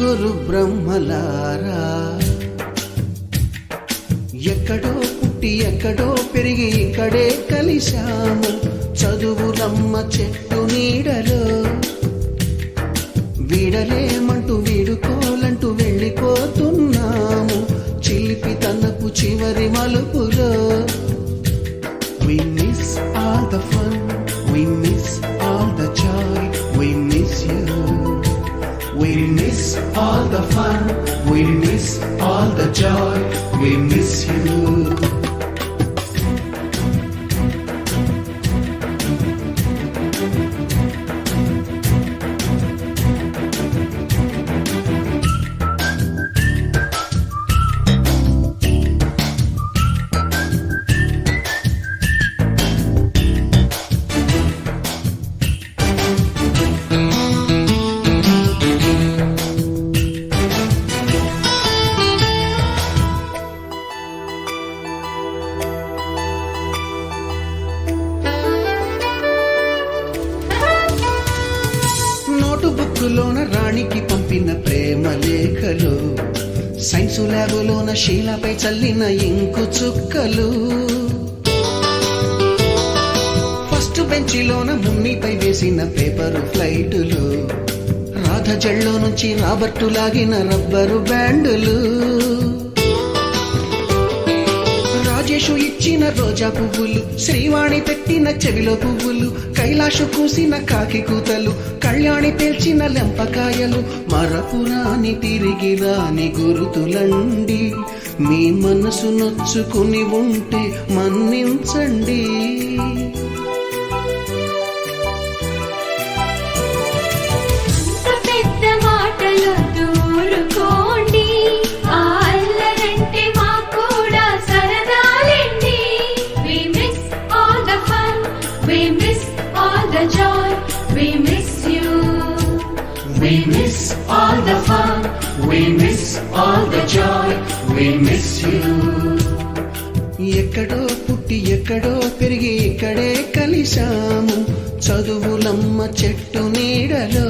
ముగ్గురు బ్రహ్మలారా ఎక్కడో పుట్టి ఎక్కడో పెరిగి ఇక్కడే కలిశాము చదువులమ్మ చెట్టు నీడలో వీడలేమంటూ వీడుకోలంటూ వెళ్ళిపోతున్నాము చిలిపి తనపు చివరి మలుపులో We miss all the fun, we miss all the joy, we miss you. We miss all the fun, we miss all the joy, we miss you. బుక్కులోన రాణికి పంపిన ప్రేమ లేఖలు సైన్సు ల్యాబులోన శీలపై చల్లిన ఇంకు చుక్కలు ఫస్ట్ బెంచిలోన మున్నిపై వేసిన పేపరు ఫ్లైటులు రాధ జల్లో నుంచి రాబర్టు లాగిన rubber బ్యాండులు Rajesh ఇచ్చిన రోజా పువ్వులు శ్రీవాణి పెట్టిన చెవిలో పువ్వులు కైలాషు కూసిన కాకి కూతలు కళ్యాణి పేల్చిన లెంపకాయలు మరపురాని తిరిగి రాని గురుతులండి మీ మనసు నొచ్చుకుని ఉంటే మన్నించండి We miss all the fun, we miss all the joy, we miss you. ఎక్కడో పుట్టి ఎక్కడో పెరిగి ఇక్కడే కలిశాము చదువులమ్మ చెట్టు నీడలో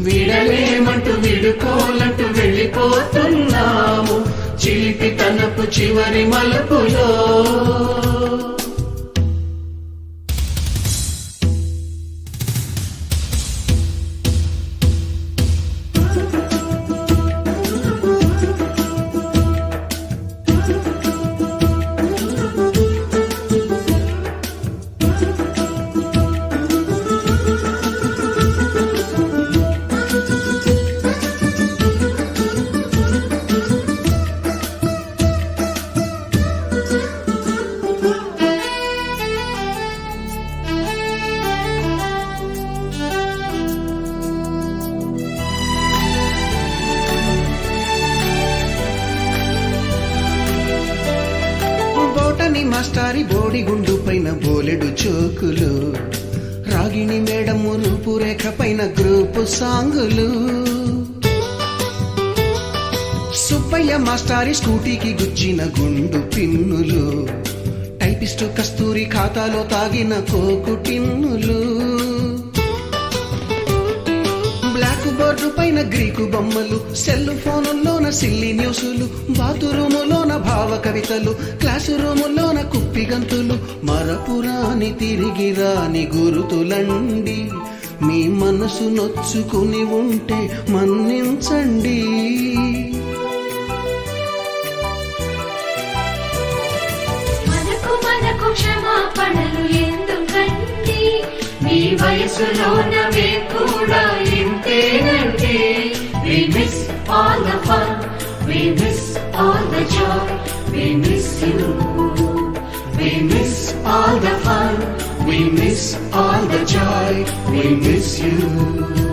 వీడలేమంటూ వీడుకోలంటూ వెళ్ళిపోతున్నాము చిలిపి తనపు చివరి మలుపులో మాస్టారి బోడిగుండు పైన బోలెడు చోకులు రాగిణి మేడము రూపురేఖ పైన గ్రూపు సాంగులు సుబ్బయ్య మాస్టారి స్కూటీకి గుచ్చిన గుండు పిన్నులు టైపిస్టు కస్తూరి ఖాతాలో తాగిన కోకు టిన్నులు బ్లాక్ బోర్డు పైన గ్రీకు బొమ్మలు సెల్ ఫోనుల్లోన సిల్లి న్యూసులు బాతురూములోన భావ కవితలు క్లాసు రూములోన కుప్పి గంతులు మరపురాని తిరిగి రాని గురుతులండి మీ మనసు నొచ్చుకుని ఉంటే మన్నించండి మనకు క్షమాపణలు ఎందుకండి మీ వయసులోనవే కూడా ఇంతేనండి We miss all the fun, we miss all the joy, we miss you. We miss all the fun, we miss all the joy, we miss you.